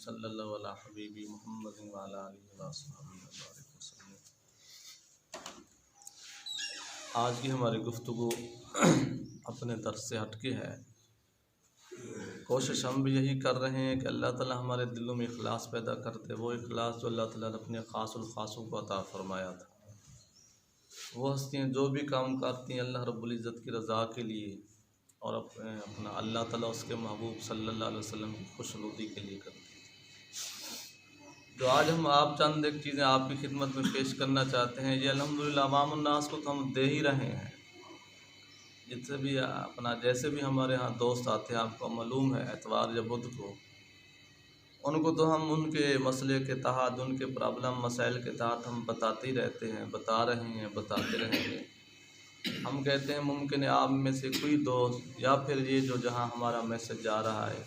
सल्लल्लाहु अला हबीबी मुहम्मद व अला आलिहि व अस्हाबिहि वसल्लम। आज की हमारी गुफ्तगू अपने दर्स से हटके है। कोशिश हम भी यही कर रहे हैं कि अल्लाह ताला हमारे दिलों में इखलास पैदा करते, वो इखलास जो अल्लाह ताला ने अपने ख़ासुल ख़ासों को अता फ़रमाया था। वो हस्तियाँ जो भी काम करती हैं अल्लाह रब्बुल इज़्ज़त की रज़ा के लिए और अपना अल्लाह ताला उसके महबूब सल्लल्लाहु अलैहि वसल्लम की खुशनुदी के लिए करती हैं। जो आज हम आप चंद एक चीज़ें आपकी खिदमत में पेश करना चाहते हैं, ये अल्हम्दुलिल्लाह अवामुन्नास को तो हम दे ही रहे हैं। जितने भी अपना जैसे भी हमारे यहाँ दोस्त आते हैं, आपको मालूम है एतवार या बुध को, उनको तो हम उनके मसले के तहत, उनके प्रॉब्लम मसाइल के तहत हम बताते ही रहते हैं, बता रहे हैं, बताते रहेंगे। हम कहते हैं मुमकिन है आप में से कोई दोस्त या फिर ये जो जहाँ हमारा मैसेज जा रहा है,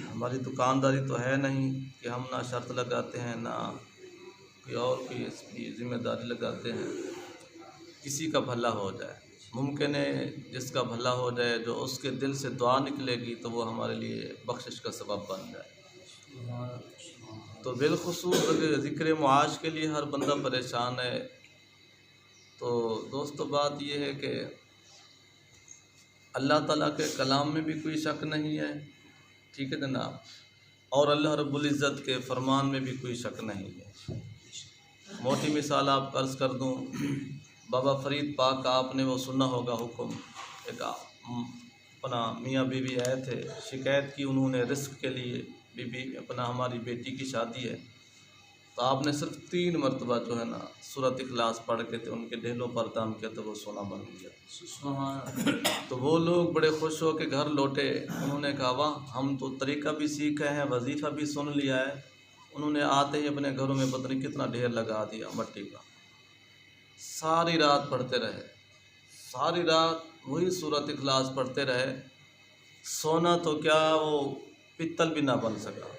हमारी दुकानदारी तो है नहीं कि हम ना शर्त लगाते हैं ना कोई और कोई इसकी ज़िम्मेदारी लगाते हैं। किसी का भला हो जाए, मुमकिन है जिसका भला हो जाए, जो उसके दिल से दुआ निकलेगी तो वो हमारे लिए बख्शिश का सबब बन जाए। तो बिलखुसूस ज़िक्र मुआश के लिए हर बंदा परेशान है। तो दोस्तों बात ये है कि अल्लाह ताला के कलाम में भी कोई शक नहीं है, ठीक है जनाब, और अल्लाह रब्बुल इज़्ज़त के फरमान में भी कोई शक नहीं है। मोटी मिसाल आप कर्ज़ कर दूँ, बाबा फ़रीद पाक का आपने वो सुना होगा हुक्म। एक अपना मियाँ बीवी आए थे, शिकायत की उन्होंने रिस्क के लिए, बीबी अपना हमारी बेटी की शादी है, तो आपने सिर्फ 3 मरतबा जो है ना सूरत इखलास पढ़ के थे उनके ढेलों पर दाम किया तो वो सोना बन गया। तो वो लोग बड़े खुश हो के घर लौटे। उन्होंने कहा वाह, हम तो तरीका भी सीख गए हैं, वजीफ़ा भी सुन लिया है। उन्होंने आते ही अपने घरों में पता नहीं कितना ढेर लगा दिया मट्टी का। सारी रात पढ़ते रहे, सारी रात वही सूरत इखलास पढ़ते रहे। सोना तो क्या, वो पित्तल भी ना बन सका।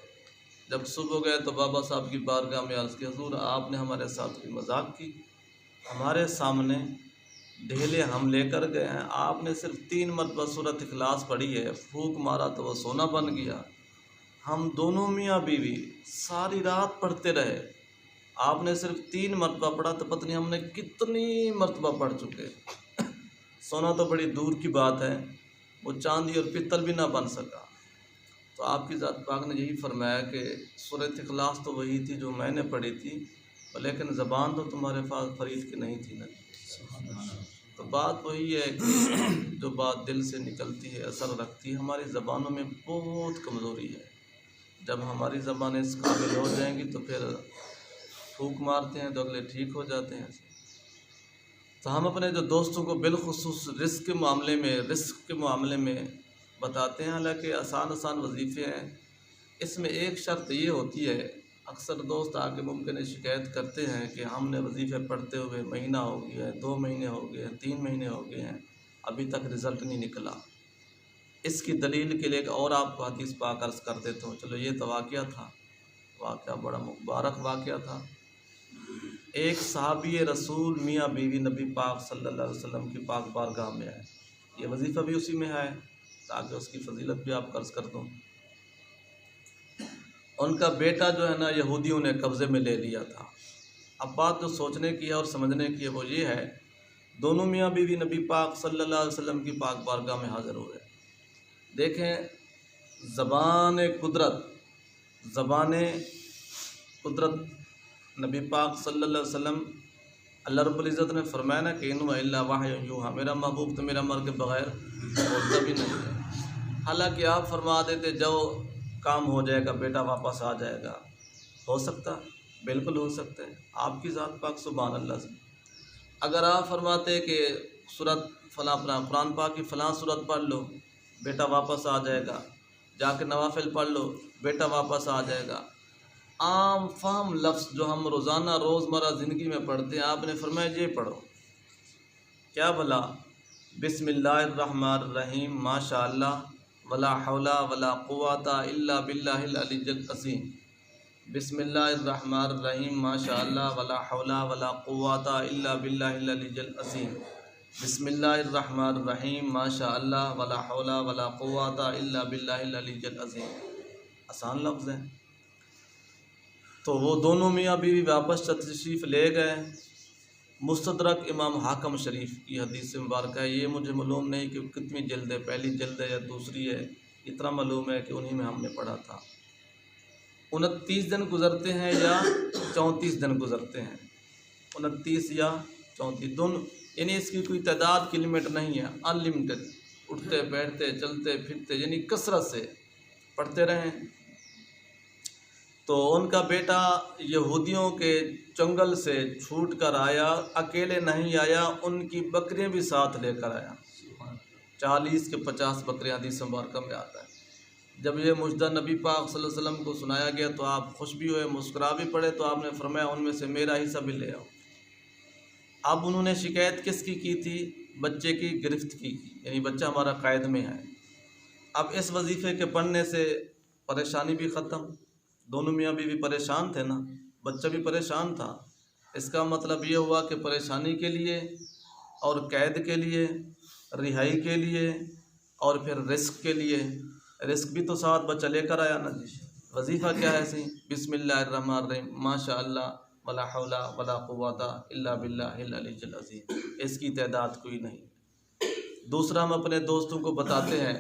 जब सुबह गए तो बाबा साहब की बारगाह में अर्ज़ की, हुज़ूर आपने हमारे साथ की मजाक की, हमारे सामने ढेले हम लेकर गए हैं, आपने सिर्फ 3 मरतबा सूरत इखलास पढ़ी है, फूंक मारा तो वो सोना बन गया। हम दोनों मियाँ बीवी सारी रात पढ़ते रहे, आपने सिर्फ 3 मरतबा पढ़ा तो पता नहीं हमने कितनी मरतबा पढ़ चुके। सोना तो बड़ी दूर की बात है, वो चांदी और पित्तल भी ना बन सका। तो आपकी ज़ात पाक ने यही फरमाया कि सूरत इखलास तो वही थी जो मैंने पढ़ी थी, लेकिन ज़बान तो तुम्हारे पास फ़रीद की नहीं थी ना। तो बात वही है कि जो बात दिल से निकलती है, असर रखती है। हमारी ज़बानों में बहुत कमज़ोरी है। जब हमारी ज़बानें इस काबिल हो जाएंगी तो फिर फूंक मारते हैं तो अगले ठीक हो जाते हैं। तो हम अपने जो दोस्तों को बिलखुसूस रिस्क के मामले में बताते हैं, हालांकि आसान वजीफ़े हैं। इसमें एक शर्त ये होती है, अक्सर दोस्त आके मुमकिन शिकायत करते हैं कि हमने वजीफ़े पढ़ते हुए महीना हो गया है, 2 महीने हो गए हैं, 3 महीने हो गए हैं, अभी तक रिज़ल्ट नहीं निकला। इसकी दलील के लिए एक और आपको हदीस पाक अर्ज़ कर देता हूँ। चलो ये तो वाक़या था, वाक़या बड़ा मुबारक वाक़या था। एक सहाबी रसूल मियाँ बीवी नबी पाक सल्लल्लाहु अलैहि वसल्लम की पाक बारगाह में आए। ये वजीफ़ा भी उसी में है ताकि उसकी फजीलत भी आप कर्ज कर दूँ। उनका बेटा जो है ना यहूदियों ने कब्ज़े में ले लिया था। अब बात जो सोचने की है और समझने की है वो ये है, दोनों मियाँ बीवी नबी पाक सल्लल्लाहु अलैहि वसल्लम की पाक बारगाह में हाज़िर हुए। देखें ज़बान कुदरत नबी पाक सल्लल्लाहु अलैहि वसल्लम, अल्लाह रब्बुल इज़्ज़त ने फरमाया ना कि इन व इल्ला वहयुन यूहा, मेरा महबूब तो मेरा अमर के बग़ैर बोलता भी नहीं है। हालांकि आप फरमा देते जाओ काम हो जाएगा, बेटा वापस आ जाएगा, हो सकता, बिल्कुल हो सकता है। आपकी ज़ात पाक सुभान अल्लाह से। अगर आप फरमाते कि सूरत फ़लाँ कुरान पाक की फ़लाँ सूरत पढ़ लो, बेटा वापस आ जाएगा, जाके नवाफिल पढ़ लो, बेटा वापस आ जाएगा, आम फाम लफ्ज़ जो हम रोज़ाना रोज़मर्रा ज़िंदगी में पढ़ते हैं, आपने फरमाया ये पढ़ो, क्या भला, बिस्मिल्लाहिर्रहमानिर्रहीम माशाअल्लाह वला हौला वला कुव्वता इल्ला बिल्लाहिल अलिय्यिल अज़ीम। बिस्मिल्लाहिर्रहमानिर्रहीम माशाअल्लाह वला हौला वला कुव्वता इल्ला बिल्लाहिल अलिय्यिल अज़ीम। बिस्मिल्लाहिर्रहमानिर्रहीम माशाअल्लाह वला हौला वला कुव्वता इल्ला बिल्लाहिल अलिय्यिल अज़ीम। आसान लफ्ज़ हैं। तो वो दोनों मियाँ बीवी वापस तशरीफ़ ले गए। मुस्तदरक इमाम हाकम शरीफ की हदीस मुबारक है। ये मुझे मालूम नहीं कि कितनी जल्द है, पहली जल्द है या दूसरी है, इतना मालूम है कि उन्हीं में हमने पढ़ा था। 29 दिन गुज़रते हैं या 34 दिन गुज़रते हैं, 29 या 34 दोनों, यानी इसकी कोई तादाद की लिमिट नहीं है, अनलिमिटेड, उठते बैठते चलते फिरते यानी कसरत से पढ़ते रहें। तो उनका बेटा यहूदियों के जंगल से छूट कर आया, अकेले नहीं आया, उनकी बकरियां भी साथ लेकर आया। 40 के 50 बकरियां हदीस मुबारक में आता है। जब ये मुजदा नबी पाक सल्लल्लाहु अलैहि वसल्लम को सुनाया गया तो आप खुश भी हुए, मुस्कुरा भी पड़े। तो आपने फरमाया उनमें से मेरा हिस्सा भी ले आओ। अब उन्होंने शिकायत किसकी की थी? बच्चे की गिरफ्त की, यानी बच्चा हमारा कैद में है। अब इस वजीफ़े के पढ़ने से परेशानी भी ख़त्म, दोनों मियाँ बीवी परेशान थे ना, बच्चा भी परेशान था। इसका मतलब ये हुआ कि परेशानी के लिए और कैद के लिए, रिहाई के लिए और फिर रिस्क के लिए, रिस्क भी तो साथ बच्चा लेकर आया ना जी। वजीफ़ा क्या है सी? बिस्मिल्लाहिर्रहमानिर्रहीम, माशा अल्लाह वला हौला वला कुव्वता इल्ला बिल्लाहिल अलीय्यिल अज़ीम। इसकी तादाद कोई नहीं। दूसरा, हम अपने दोस्तों को बताते हैं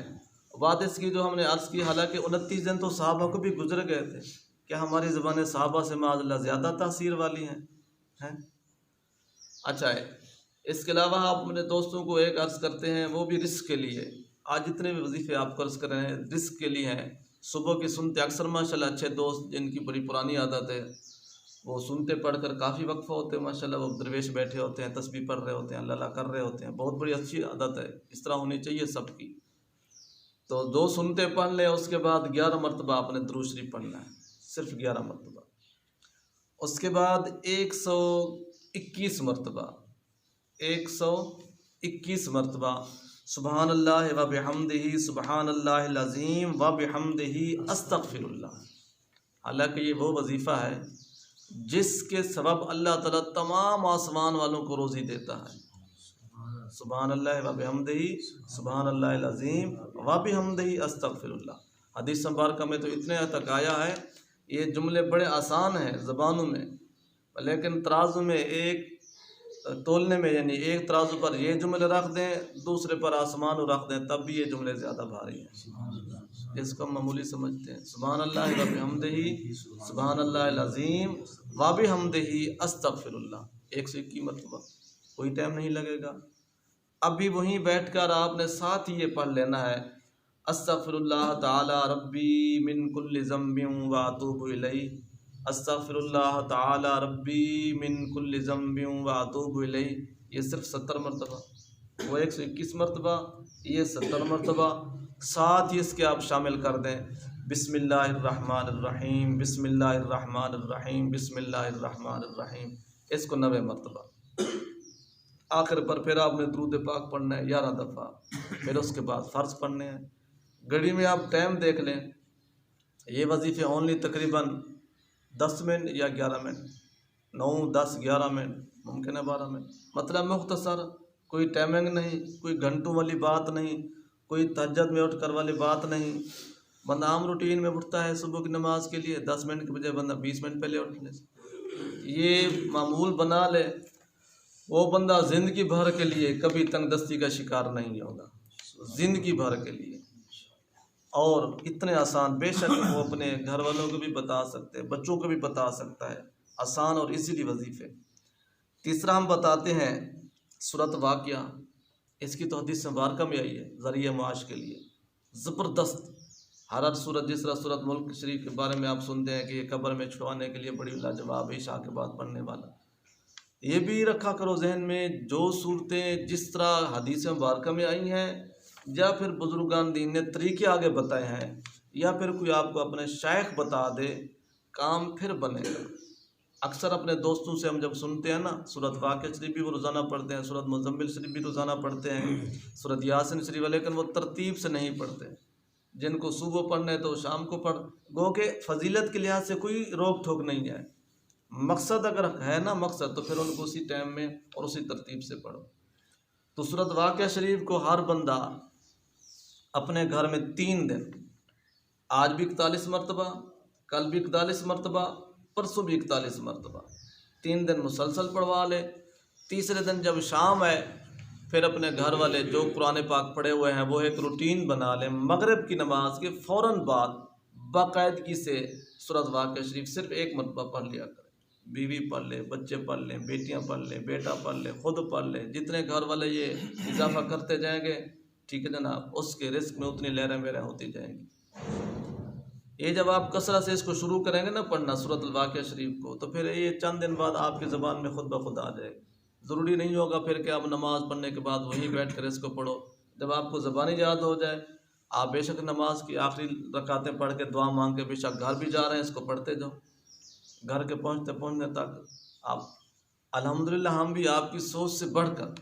बात इसकी जो हमने अर्ज़ की, हालांकि 29 दिन तो साहबा को भी गुजर गए थे। क्या हमारी ज़बानें साहबा से माज़अल्लाह ज़्यादा तासीर वाली हैं? अच्छा है। इसके अलावा आप अपने दोस्तों को एक अर्ज़ करते हैं, वो भी रिस्क के लिए। आज जितने भी वजीफ़े आप कर्ज कर रहे हैं रिस्क के लिए हैं। सुबह की सुनते अक्सर माशाल्लाह अच्छे दोस्त जिनकी बड़ी पुरानी आदत है, वो सुनते पढ़कर काफ़ी वक्फ़ा होते हैं माशाल्लाह, वो दरवेश बैठे होते हैं, तस्बीह पढ़ रहे होते हैं, अल्लाह कर रहे होते हैं। बहुत बड़ी अच्छी आदत है, इस तरह होनी चाहिए सबकी। तो 2 सुनते पढ़ लें, उसके बाद 11 मरतबा आपने दुरूद शरीफ पढ़ना है, सिर्फ 11 मरतबा। उसके बाद 121 मरतबा 121 मरतबा सुबहानल्लाह व बिहम्दिही सुबहानल्लाहिल अज़ीम व बिहम्दिही अस्तग़फिरुल्लाह। हालांकि ये वो वजीफ़ा है जिसके सबब अल्लाह ताला तमाम आसमान वालों को रोज़ी देता है। सुबहानल्लाह व बिहम्दिही सुबहानल्लाहिल अज़ीम व बिहम्दिही अस्तग़फिरुल्लाह। हदीस मुबारक में तो इतने तक आया है। ये जुमले बड़े आसान हैं ज़बानों में, लेकिन तराजू में एक तोलने में, यानी एक तराजू पर ये जुमले रख दें, दूसरे पर आसमान रख दें, तब भी ये जुमले ज़्यादा भारी हैं। इसको हम मामूली समझते हैं। सुबहानल्लाह व बिहम्दिही सुबहानल्लाहिल अज़ीम व बिहम्दिही अस्तग़फिरुल्लाह 121 मरतबा, कोई टाइम नहीं लगेगा। अभी वहीं बैठकर आपने साथ ही ये पढ़ लेना है, अस्तग़फिरुल्लाह ताला रब्बी मिन कुल्लि ज़म्बिन व अतूबु इलैहि, अस्तग़फिरुल्लाह ताला रब्बी मिन कुल्लि ज़म्बिन व अतूबु इलैहि। ये सिर्फ 70 मरतबा, वो 121 मरतबा, ये 70 मरतबा। साथ ही इसके आप शामिल कर दें बिस्मिल्लाहिर्रहमानिर्रहीम बिस्मिल्लाहिर्रहमानिर्रहीम बिस्मिल्लाहिर्रहमानिर्रहीम, इसको 90 मरतबा। आखिर पर फिर आपने दुरूद पाक पढ़ना है 11 दफ़ा, फिर उसके बाद फ़र्ज़ पढ़ने हैं। घड़ी में आप टाइम देख लें, ये वजीफ़े ओनली तकरीबन 10 मिनट या 11 मिनट, 9, 10, 11 मिनट, मुमकिन है 12 मिनट, मतलब मुख्तसर, कोई टाइमिंग नहीं, कोई घंटों वाली बात नहीं, कोई तहज्जुद में उठ कर वाली बात नहीं। बंदा आम रूटीन में उठता है सुबह की नमाज के लिए, 10 मिनट के बजाय बंदा 20 मिनट पहले उठने से ये मामूल बना ले, वो बंदा ज़िंदगी भर के लिए कभी तंगदस्ती का शिकार नहीं होगा, ज़िंदगी भर के लिए। और इतने आसान, बेशक वो अपने घर वालों को भी बता सकते हैं, बच्चों को भी बता सकता है, आसान और इजीली वजीफ़े। तीसरा हम बताते हैं सूरत वाक़िया, इसकी तो हदीस मुबारक में आई है ज़रिया मुआश के लिए ज़बरदस्त। हर सूरत, जिस तरह सूरत मुल्क शरीफ के बारे में आप सुनते हैं कि कब्र में छुड़वाने के लिए बड़ी लाजवाब है, इशा के बाद पढ़ने वाला, ये भी रखा करो जहन में। जो सूरतें जिस तरह हदीस मुबारक में आई हैं या फिर बुजुर्गान दीन ने तरीके आगे बताए हैं या फिर कोई आपको अपने शायख बता दे, काम फिर बनेगा। अक्सर अपने दोस्तों से हम जब सुनते हैं ना, सूरत वाक़िया शरीफ भी वो रोज़ाना पढ़ते हैं, सूरत मुज़म्मिल शरीफ भी रोज़ाना पढ़ते हैं, सूरत यासीन शरीफ, लेकिन वो तरतीब से नहीं पढ़ते। जिनको सुबह पढ़ने हैं तो शाम को पढ़, गो के फजीलत के लिहाज से कोई रोक ठोक नहीं है। मकसद अगर है ना मकसद, तो फिर उनको उसी टाइम में और उसी तरतीब से पढ़ो। तो सूरत वाक़िया शरीफ को हर बंदा अपने घर में 3 दिन आज भी 41 मरतबा, कल भी 41 मरतबा, परसों भी 41 मरतबा, 3 दिन मुसलसल पढ़वा ले। तीसरे दिन जब शाम है फिर अपने घर वाले जो कुरान पाक पढ़े हुए हैं वो एक रूटीन बना लें, मगरिब की नमाज के फ़ौरन बाद बाकायदगी से सूरत वाक़िया शरीफ सिर्फ 1 मरतबा पढ़ लिया करें। बीवी पढ़ ले, बच्चे पढ़ लें, बेटियां पढ़ लें, बेटा पढ़ ले, खुद पढ़ ले, जितने घर वाले ये इजाफा करते जाएंगे, ठीक है जनाब, उसके रिस्क में उतनी लहरें वहरें होती जाएंगी। ये जब आप कसरत से इसको शुरू करेंगे ना पढ़ना सूरत वाक़िया शरीफ को, तो फिर ये चंद दिन बाद आपकी ज़बान में खुद ब खुद आ जाएगी। ज़रूरी नहीं होगा फिर कि आप नमाज़ पढ़ने के बाद वहीं बैठ कर इसको पढ़ो। जब आपको ज़बानी याद हो जाए, आप बेशक नमाज की आखिरी रकातें पढ़ के दुआ मांग के बेशक घर भी जा रहे हैं, इसको पढ़ते जाओ। घर के पहुँचते पहुँचने तक आप अल्हम्दुलिल्लाह, हम भी आपकी सोच से बढ़कर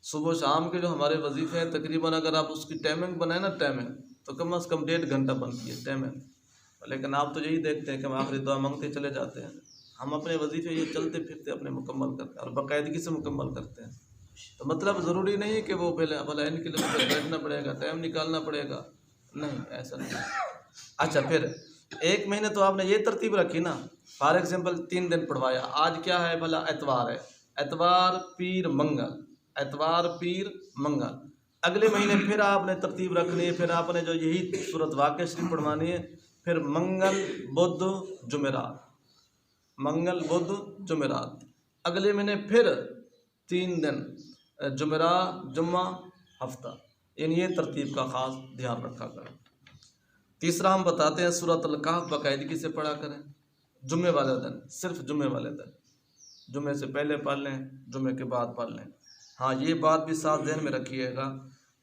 सुबह शाम के जो हमारे वजीफ़े हैं, तकरीबन अगर आप उसकी टाइमिंग बनाए ना, टाइमिंग तो कम से कम 1.5 घंटा बनती है टाइमिंग। लेकिन आप तो यही देखते हैं कि हम आखिरी दुआ मांगते चले जाते हैं। हम अपने वजीफ़े ये चलते फिरते अपने मुकम्मल करते हैं और बाकायदगी से मुकम्मल करते हैं। तो मतलब ज़रूरी नहीं है कि वो पहले भला इनके लिए मतलब बैठना पड़ेगा, टाइम निकालना पड़ेगा, नहीं, ऐसा नहीं। अच्छा, फिर 1 महीने तो आपने ये तरतीब रखी ना, फॉर एग्जाम्पल 3 दिन पढ़वाया। आज क्या है भला, एतवार है, एतवार पीर मंगल, एतवार पीर मंगल। अगले महीने फिर आपने तरतीब रखनी है, फिर आपने जो यही सूरत वाक़िया शरीफ पढ़वानी है, फिर मंगल बुध जुमेरात, मंगल बुध जुमेरात। अगले महीने फिर 3 दिन, जुमेरात जुम्मा हफ्ता। यानी ये तरतीब का ख़ास ध्यान रखा करें। तीसरा हम बताते हैं सूरत अल-कहफ बाकायदगी से पढ़ा करें। जुम्मे वाले दिन, सिर्फ जुम्मे वाले दिन, जुम्मे से पहले पढ़ लें, जुम्मे के बाद पढ़ लें। हाँ, ये बात भी साथ ध्यान में रखिएगा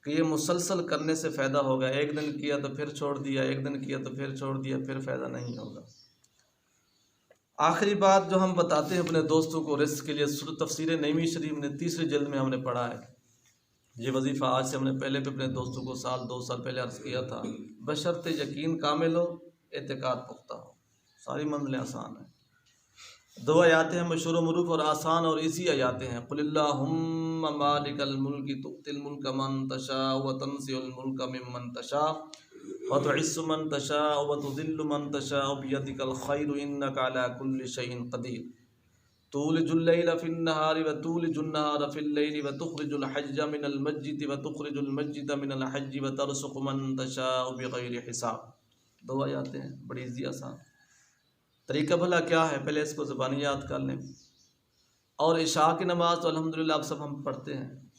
कि ये मुसलसल करने से फ़ायदा होगा। एक दिन किया तो फिर छोड़ दिया, एक दिन किया तो फिर छोड़ दिया, फिर फ़ायदा नहीं होगा। आखिरी बात जो हम बताते हैं अपने दोस्तों को रिस्क के लिए, तफसीर नईमी शरीफ ने 3री जिल्द में हमने पढ़ा है। ये वजीफ़ा आज से हमने पहले भी अपने दोस्तों को 2 साल पहले अर्ज़ किया था। बशर्ते यकीन कामिल हो, एतकाद पुख्ता हो, सारी मंजिलें आसान हैं। 2 आयातें हैं मशहूर मरूफ और आसान और इसी आयातें हैं। कुलिल्लाहुम्मा मालिकल मुल्की तुअतिल मुल्का मन तशा व तंज़िउल मुल्का मिम्मन तशा व तुइस्सु मन तशा व तुज़िल्लु मन तशा बियदिकल खैरु इन्नका अला कुल्लि शैइन क़दीर तूलिजुल लैला फिन्नहारि व तूलिजुन नहारा फिल्लैलि व तुखरिजुल हज्ज मिनल मस्जिद व तुखरिजुल मस्जिद मिनल हज्ज व तरज़ुक़ु मन तशाअ बिग़ैरि हिसाब। 2 आयतें हैं, बड़ी इज़ी आसान। तरीका भला क्या है, पहले इसको ज़बानी याद कर लें। और इशा की नमाज़ तो अल्हम्दुलिल्लाह आप सब हम पढ़ते हैं,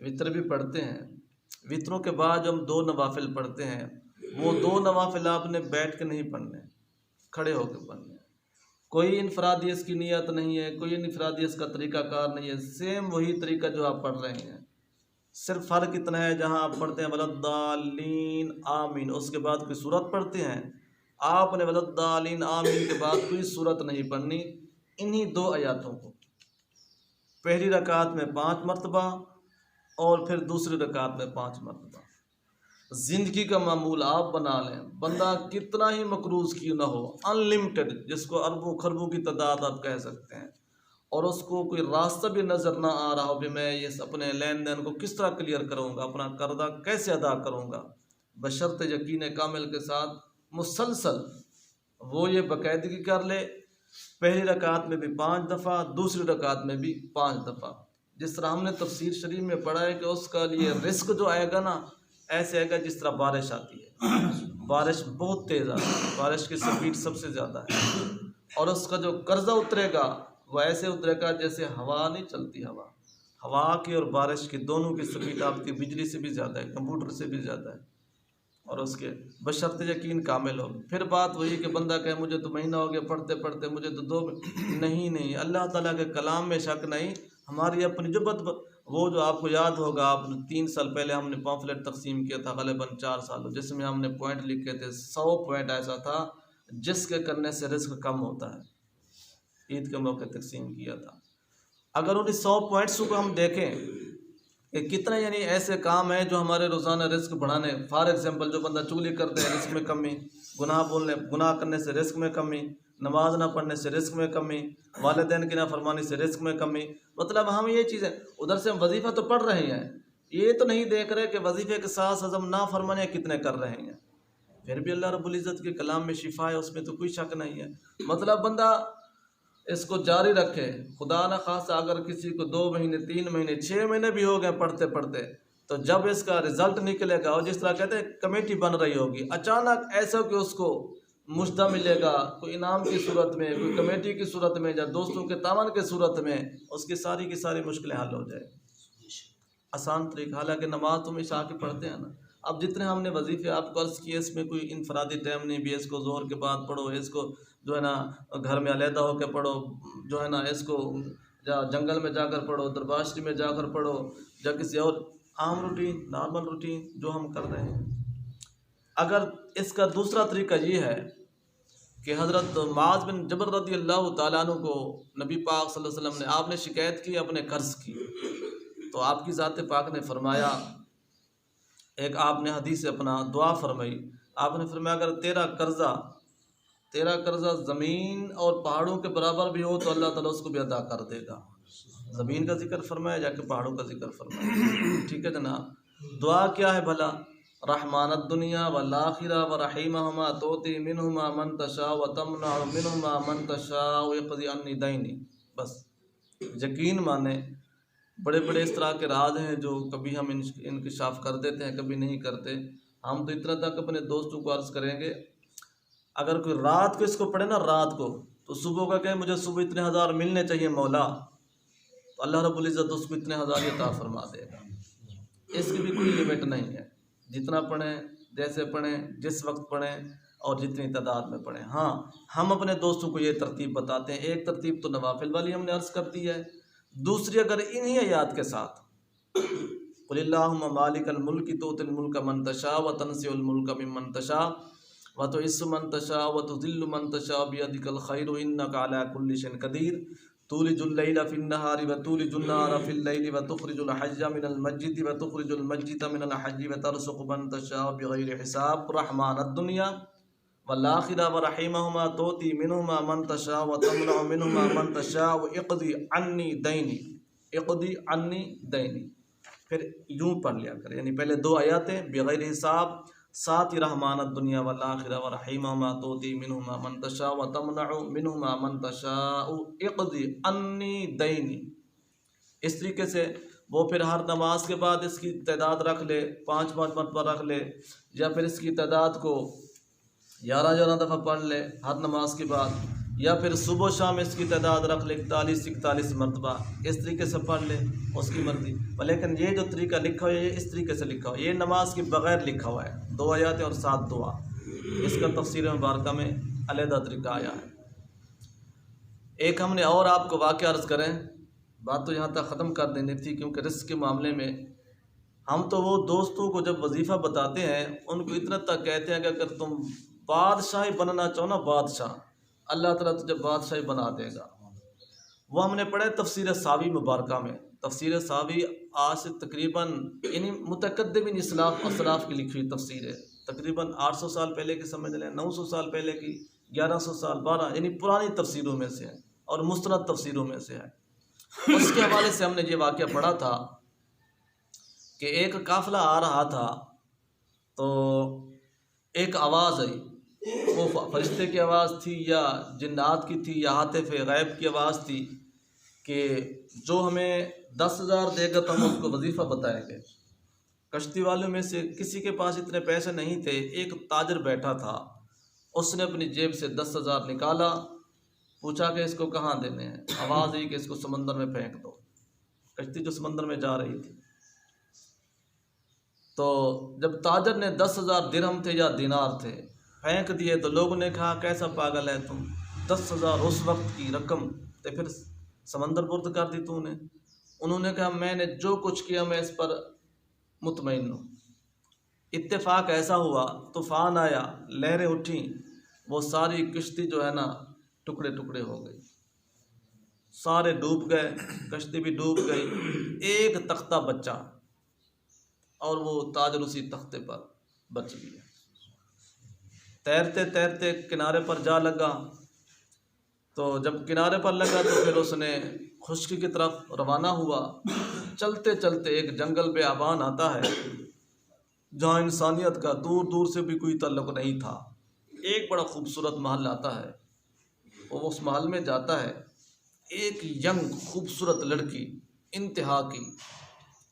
वितर भी पढ़ते हैं। वितरों के बाद जो हम 2 नवाफिल पढ़ते हैं, वो 2 नवाफिल आपने बैठ के नहीं पढ़ने, खड़े होकर पढ़ने। कोई इनफरादियत की नियत नहीं है, कोई इनफरादियत का तरीक़ाकार नहीं है, सेम वही तरीका जो आप पढ़ रहे हैं। सिर्फ फ़र्क इतना है, जहाँ आप पढ़ते हैं वलद्दालीन आमीन, उसके बाद कोई सूरत पढ़ते हैं, आपने वलद्दालीन आमीन के बाद कोई सूरत नहीं पढ़नी। इन्हीं 2 आयतों को पहली रकात में 5 मरतबा और फिर दूसरी रकात में 5 मरतबा। ज़िंदगी का मामूल आप बना लें, बंदा कितना ही मकरूज़ क्यों ना हो, अनलिमिटेड, जिसको अरबों खरबों की तादाद आप कह सकते हैं, और उसको कोई रास्ता भी नज़र ना आ रहा हो कि मैं ये अपने लेन देन को किस तरह क्लियर करूँगा, अपना कर्जा कैसे अदा करूँगा, बशर्ते यकीन कामिल के साथ मुसलसल वो ये बाकायदगी कर ले। पहली रकात में भी 5 दफ़ा, दूसरी रकात में भी 5 दफ़ा। जिस तरह हमने तफसीर शरीफ में पढ़ा है कि उसका लिए रिस्क जो आएगा ना, ऐसे आएगा जिस तरह बारिश आती है, बारिश बहुत तेज़ आती है, बारिश की स्पीड सबसे ज़्यादा है, और उसका जो कर्जा उतरेगा वो ऐसे उतरेगा जैसे हवा नहीं चलती। हवा की और बारिश की दोनों की स्पीड आपकी बिजली से भी ज़्यादा है, कंप्यूटर से भी ज़्यादा है, और उसके बशर्ते यकीन कामिल हो। फिर बात वही कि बंदा कहे मुझे तो महीना हो गया पढ़ते पढ़ते, मुझे तो 2 नहीं, अल्लाह ताला के कलाम में शक नहीं, हमारी अपनी जो वो जो आपको याद होगा, आप 3 साल पहले हमने पॉम्फलेट तकसीम किया था, गलबन 4 साल, जिसमें हमने पॉइंट लिखे थे। 100 पॉइंट ऐसा था जिसके करने से रिस्क कम होता है। ईद के मौके तकसीम किया था। अगर उन 100 पॉइंट्स को हम देखें कि कितना यानी ऐसे काम है जो हमारे रोज़ाना रिस्क बढ़ाने, फॉर एग्जांपल जो बंदा चुगली करते हैं रिस्क में कमी, गुनाह करने से रिस्क में कमी, नमाज ना पढ़ने से रिस्क में कमी, वालिदैन की नाफरमानी से रिस्क में कमी। मतलब हम ये चीज़ें, उधर से हम वजीफ़ा तो पढ़ रहे हैं, ये तो नहीं देख रहे कि वजीफ़े के साथ हम नाफरमानियाँ कितने कर रहे हैं। फिर भी अल्लाह रब्बुल इज़्ज़त के कलाम में शिफा है, उसमें तो कोई शक नहीं है। मतलब बंदा इसको जारी रखे। खुदा न खासा अगर किसी को 2 महीने 3 महीने 6 महीने भी हो गए पढ़ते पढ़ते, तो जब इसका रिजल्ट निकलेगा, और जिस तरह कहते हैं कमेटी बन रही होगी, अचानक ऐसा कि उसको मुश्ता मिलेगा, कोई इनाम की सूरत में, कोई कमेटी की सूरत में, या दोस्तों के तावन के सूरत में, उसकी सारी की सारी मुश्किलें हल हो जाए। आसान तरीका। हालांकि नमाज तुम इशा की पढ़ते हैं ना, अब जितने हमने वजीफे आपको अर्ज़ किए, इसमें कोई इनफरादी टाइम नहीं भी इसको जोहर के बाद पढ़ो, इसको जो है ना घर में अलहदा होकर पढ़ो, जो है ना इसको जंगल में जाकर पढ़ो, दरबार शरीफ में जाकर पढ़ो, या किसी और आम रूटीन नॉर्मल रूटीन जो हम कर रहे हैं। अगर इसका दूसरा तरीका ये है कि हज़रत मुआज़ बिन जबल रज़ी अल्लाह तआला अन्हु को नबी पाक सल्लल्लाहु अलैहि वसल्लम ने, आपने शिकायत की अपने कर्ज़ की, तो आपकी ज़ात पाक ने फरमाया, एक आपने हदीस अपना दुआ फरमाई, आपने फरमाया अगर तेरा कर्ज़ा ज़मीन और पहाड़ों के बराबर भी हो तो अल्लाह ताला उसको भी अदा कर देगा। ज़मीन का जिक्र फरमाया, जाके पहाड़ों का जिक्र फरमाया। ठीक है जनाब। दुआ क्या है भला? रहमानत दुनिया वल आखिरा व रहीमहुमा तोती मिनहुमा मन तशा व तमना मिनहुमा मन तशा व यक़ज़ी अन्नी दैनी। बस यकीन माने, बड़े बड़े इस तरह के राज हैं जो कभी हम इंकिशाफ कर देते हैं, कभी नहीं करते। हम तो इतना तक अपने दोस्तों को अर्ज़ करेंगे, अगर कोई रात को इसको पढ़े ना, रात को, तो सुबह का कहे मुझे सुबह इतने हज़ार मिलने चाहिए मौला, तो अल्लाह रब्बुल इज़्ज़त उसको इतने हज़ार अता फरमा देगा। इसकी भी कोई लिमिट नहीं है, जितना पढ़ें, जैसे पढ़ें, जिस वक्त पढ़ें और जितनी तादाद में पढ़ें। हाँ, हम अपने दोस्तों को ये तरतीब बताते हैं। एक तरतीब तो नवाफिल वाली हमने अर्ज़ कर दी है, दूसरी अगर इन्हीं आयात के साथ, कुलिल्लाहुम्मा मालिकल मुल्क तुतिल मुल्क मन तशा व तनज़िउल मुल्क मिम्मन तशा व तुइस्सु मन तशा व तुज़िल्लु मन तशा बियदिकल खैरु इन्नका अला कुल्लि शैइन क़दीर तूलिजुल लैला फिन नहारि व तूलिजुन नहारा फिल लैलि व तुखरिजुल हज्जा मिनल मस्जिदि व तुखरिजुल मस्जिदा मिनल हज्जि व तर्ज़ुक़ु मन तशा बिग़ैरि हिसाब। रहमानद दुनिया वल आखिरा व रहीमहुमा तोती मिनहुमा मन तशा व तमनअ मिनहुमा मन तशा व इक़्ज़ी अन्नी दैनी, इक़्ज़ी अन्नी दैनी। फिर यूँ पढ़ लिया कर, यानी पहले 2 आयतें बिग़ैर हिसाब, साथ ही रहमानत दुनिया वल आखिरा व रहीमहुमा तोती मिनहुमा मन तशा व तमनअ मिनहुमा मन तशा इक़्ज़ी अन्नी दैनी। इस तरीके से वो फिर हर नमाज के बाद इसकी तादाद रख ले, 5-5 मरतबा रख ले, या फिर इसकी तादाद को 11 दफ़ा पढ़ ले हर नमाज के बाद, या फिर सुबह शाम इसकी तादाद रख ले 41 मरतबा, इस तरीके से पढ़ ले, उसकी मर्ज़ी। लेकिन ये जो तरीका लिखा हुआ है, ये इस तरीके से लिखा हुआ है, ये नमाज के बग़ैर लिखा हुआ है, 2 आयतें और 7 दुआ। इसका तफ़सीर मुबारका में अलहदा तरीका आया है। एक हमने और आपको वाक़या अर्ज़ करें, बात तो यहाँ तक ख़त्म कर देनी थी, क्योंकि रिस्क के मामले में हम तो वो दोस्तों को जब वजीफ़ा बताते हैं, उनको इतना तक कहते हैं कि अगर तुम बादशाही बनना चाहो ना, बादशाह, अल्लाह ताला तुझे बादशाही बना देगा। वो हमने पढ़े तफसीर सावी मुबारका में। तफसीर सावी आज से तकरीबन यानी मुतक़द्दिमीन असलाफ़ की लिखी हुई तफसीर है, तकरीबन 800 साल पहले की समझ लें, 900 साल पहले की, 1100 साल, 12, यानी पुरानी तफसीरों में से है और मुस्तनद तफसीरों में से है। उसके हवाले से हमने ये वाक़या पढ़ा था कि एक काफ़िला आ रहा था, तो एक आवाज़ आई, वो फरिश्ते की आवाज़ थी या जिन्नात की थी या हातिफ़ गैब की आवाज़ थी, कि जो हमें 10,000 देगा तो हम उसको वजीफ़ा बताएंगे। कश्ती वालों में से किसी के पास इतने पैसे नहीं थे, एक ताजर बैठा था, उसने अपनी जेब से 10,000 निकाला, पूछा कि इसको कहाँ देने हैं। आवाज़ आई कि इसको समंदर में फेंक दो। कश्ती जो समंदर में जा रही थी, तो जब ताजर ने 10,000 दिरहम थे या दिनार थे फेंक दिए, तो लोगों ने कहा कैसा पागल है तुम, 10,000 उस वक्त की रकम तो फिर समंदर बुर्द कर दी तूने। उन्होंने कहा मैंने जो कुछ किया मैं इस पर मुतमईन हूँ। इत्तेफाक ऐसा हुआ, तूफ़ान आया, लहरें उठी, वो सारी किश्ती जो है ना टुकड़े टुकड़े हो गई, सारे डूब गए, कश्ती भी डूब गई, एक तख्ता बचा और वो ताजर उसी तख्ते पर बच गया। तैरते तैरते किनारे पर जा लगा, तो जब किनारे पर लगा तो फिर उसने खुश्की की तरफ रवाना हुआ। चलते चलते एक जंगल बेआबान आता है, जहाँ इंसानियत का दूर दूर से भी कोई ताल्लुक़ नहीं था। एक बड़ा खूबसूरत महल आता है, वो उस महल में जाता है, एक यंग खूबसूरत लड़की इंतहा की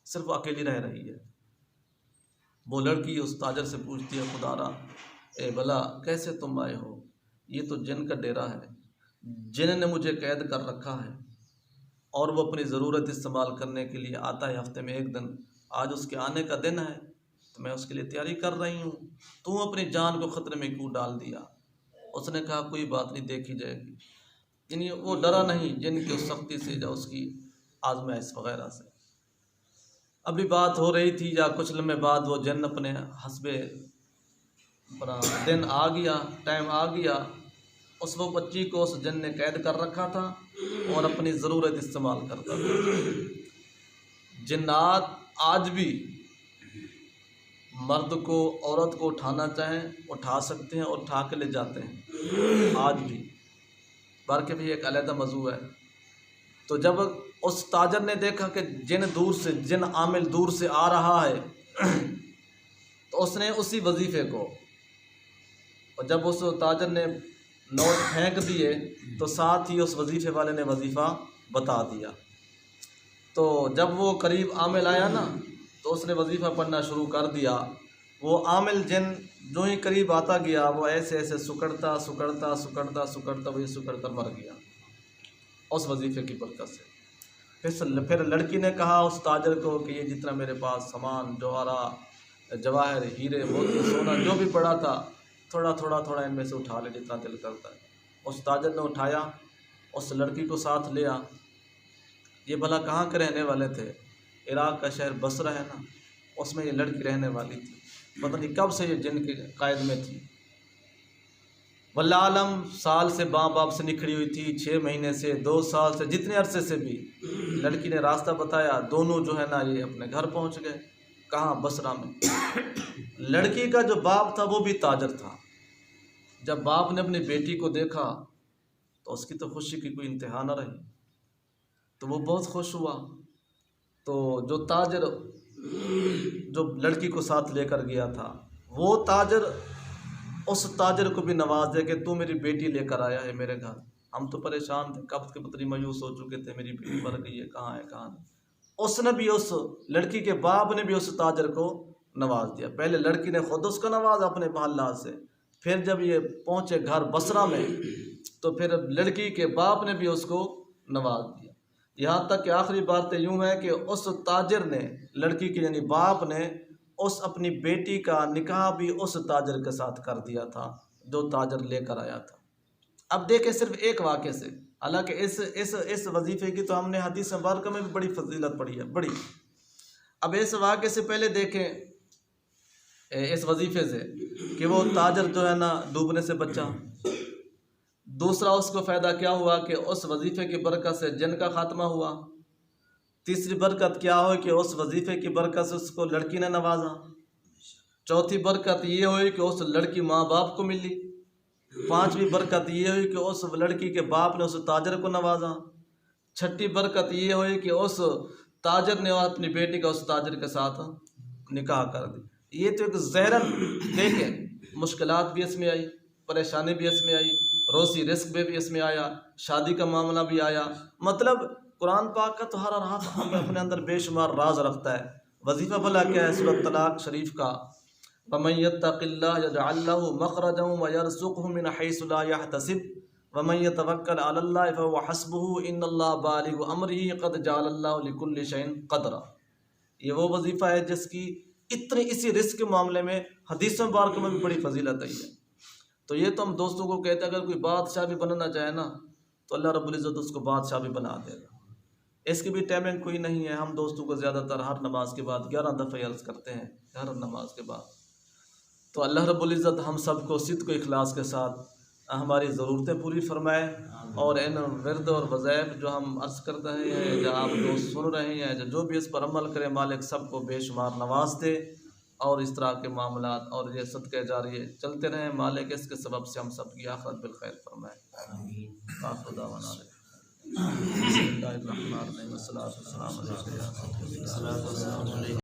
सिर्फ अकेली रह रही है। वो लड़की उस ताजर से पूछती है, खुदारा ए भला कैसे तुम आए हो? ये तो जिन का डेरा है, जिन ने मुझे कैद कर रखा है और वो अपनी ज़रूरत इस्तेमाल करने के लिए आता है हफ्ते में एक दिन। आज उसके आने का दिन है तो मैं उसके लिए तैयारी कर रही हूँ, तू अपनी जान को ख़तरे में क्यों डाल दिया? उसने कहा कोई बात नहीं, देखी जाएगी। यानी वो डरा नहीं जिन की उस सख्ती से या उसकी आजमाइश वगैरह से। अभी बात हो रही थी या कुछ लम्हे बाद वो जिन अपने हस्बे दिन आ गया, टाइम आ गया, उस वो बच्ची को उस जिन ने कैद कर रखा था और अपनी ज़रूरत इस्तेमाल करता था। जिन्नात आज भी मर्द को, औरत को उठाना चाहें उठा सकते हैं और उठा के ले जाते हैं आज भी, बाकी भी एक अलग मौजू है। तो जब उस ताजर ने देखा कि जिन आमिल दूर से आ रहा है तो उसने उसी वजीफ़े को, और जब उस ताजर ने नोट फेंक दिए तो साथ ही उस वजीफ़े वाले ने वजीफ़ा बता दिया। तो जब वो करीब आमिल आया ना तो उसने वजीफ़ा पढ़ना शुरू कर दिया। वो आमिल जिन जो ही करीब आता गया वो ऐसे ऐसे सुकड़ता सुकड़ता सुकड़ता सुकड़ता वही सुकड़ कर मर गया उस वजीफ़े की बरकत से। फिर लड़की ने कहा उस ताजर को कि ये जितना मेरे पास सामान, जवाहर, हीरे, मोती, सोना जो भी पड़ा था थोड़ा थोड़ा थोड़ा इनमें से उठा ले जितना दिल करता है। उस ताजर ने उठाया, उस लड़की को साथ लिया। ये भला कहाँ के रहने वाले थे? इराक़ का शहर बसरा है ना, उसमें ये लड़की रहने वाली थी। पता नहीं कब से ये जिन के क़ैद में थी, वल्लाह आलम। साल से माँ बाप से निखड़ी हुई थी, 6 महीने से, 2 साल से, जितने अरसे से भी। लड़की ने रास्ता बताया, दोनों जो है ना ये अपने घर पहुँच गए। कहाँ? बसरा में। लड़की का जो बाप था वो भी ताजर था। जब बाप ने अपनी बेटी को देखा तो उसकी तो खुशी की कोई इंतहा न रही, तो वो बहुत खुश हुआ। तो जो ताजर जो लड़की को साथ लेकर गया था, वो ताजर उस ताजर को भी नवाज दे कि तू मेरी बेटी लेकर आया है मेरे घर। हम तो परेशान थे, कब के पतरी मायूस हो चुके थे, मेरी बेटी मर गई है, कहाँ नहीं। उसने भी, उस लड़की के बाप ने भी उस ताजर को नवाज दिया। पहले लड़की ने खुद उसको नवाजा अपने महल्ला से, फिर जब ये पहुँचे घर बसरा में तो फिर लड़की के बाप ने भी उसको नवाज दिया। यहाँ तक कि आखिरी बातें यूँ है कि उस ताजर ने, लड़की के यानी बाप ने, उस अपनी बेटी का निकाह भी उस ताजर के साथ कर दिया था जो ताजर लेकर आया था। अब देखें सिर्फ एक वाक़े से, हालांकि इस वजीफ़े की तो हमने हदीस मुबारक में भी बड़ी फजीलत पढ़ी है, बड़ी। अब इस वाक़े से पहले देखें इस वजीफ़े से कि वो ताजर जो है ना डूबने से बचा। दूसरा उसको फ़ायदा क्या हुआ कि उस वजीफ़े की बरकत से जिन का ख़ात्मा हुआ। तीसरी बरकत क्या हो कि उस वजीफ़े की बरकत से उसको लड़की ने नवाजा। चौथी बरकत ये हुई कि उस लड़की माँ बाप को मिली। पांचवी बरकत ये हुई कि उस लड़की के बाप ने उस ताजर को नवाजा। छठी बरकत ये हुई कि उस ताजर ने अपनी बेटी का उस ताजर के साथ निकाह कर दी। ये तो एक ज़हरन देखें, मुश्किलात भी इसमें आई, परेशानी भी इसमें आई, रोज़ी रिस्क भी इसमें आया, शादी का मामला भी आया। मतलब कुरान पाक का तो हर रात अपने अंदर बेशुमार राज रखता है। वजीफ़ा भला क्या है? सूरह तलाक शरीफ का, वमन यत्तक़िल्लाह यजअल लहू मख़रजन व यरज़ुक़हु मिन हैसु ला यहतसिब वमन यतवक्कल अलल्लाहि फहुव हस्बुहु इन्नल्लाह बालिगु अम्रिही क़द जअलल्लाहु लिकुल्लि शैइन क़दरा। ये वो वजीफ़ा है जिसकी इतनी इसी रिस्क के मामले में हदीस मुबारक में भी बड़ी फजीलत आई है। तो ये तो हम दोस्तों को कहते हैं, अगर कोई बादशाह भी बनना चाहे ना तो अल्लाह रब्बुल इज़्ज़त उसको बादशाह भी बना देगा। इसकी भी टाइमिंग कोई नहीं है। हम दोस्तों को ज़्यादातर हर नमाज के बाद 11 दफ़े अर्ज़ करते हैं, हर नमाज के बाद। तो अल्लाह रब्बुल इज़्ज़त हम सबको सिद्क़ व इखलास के साथ हमारी ज़रूरतें पूरी फरमाए, और इन विर्द और वज़ाइफ जो हम अर्ज़ कर रहे हैं, जो आप दोस्त सुन रहे हैं, जो भी इस पर अमल करें, मालिक सबको बेशुमार नवाज दे, और इस तरह के मामलात और ये सदक़े जारिये चलते रहें। मालिक इसके सबब से हम सब की आखिरत बिल खैर फरमाए।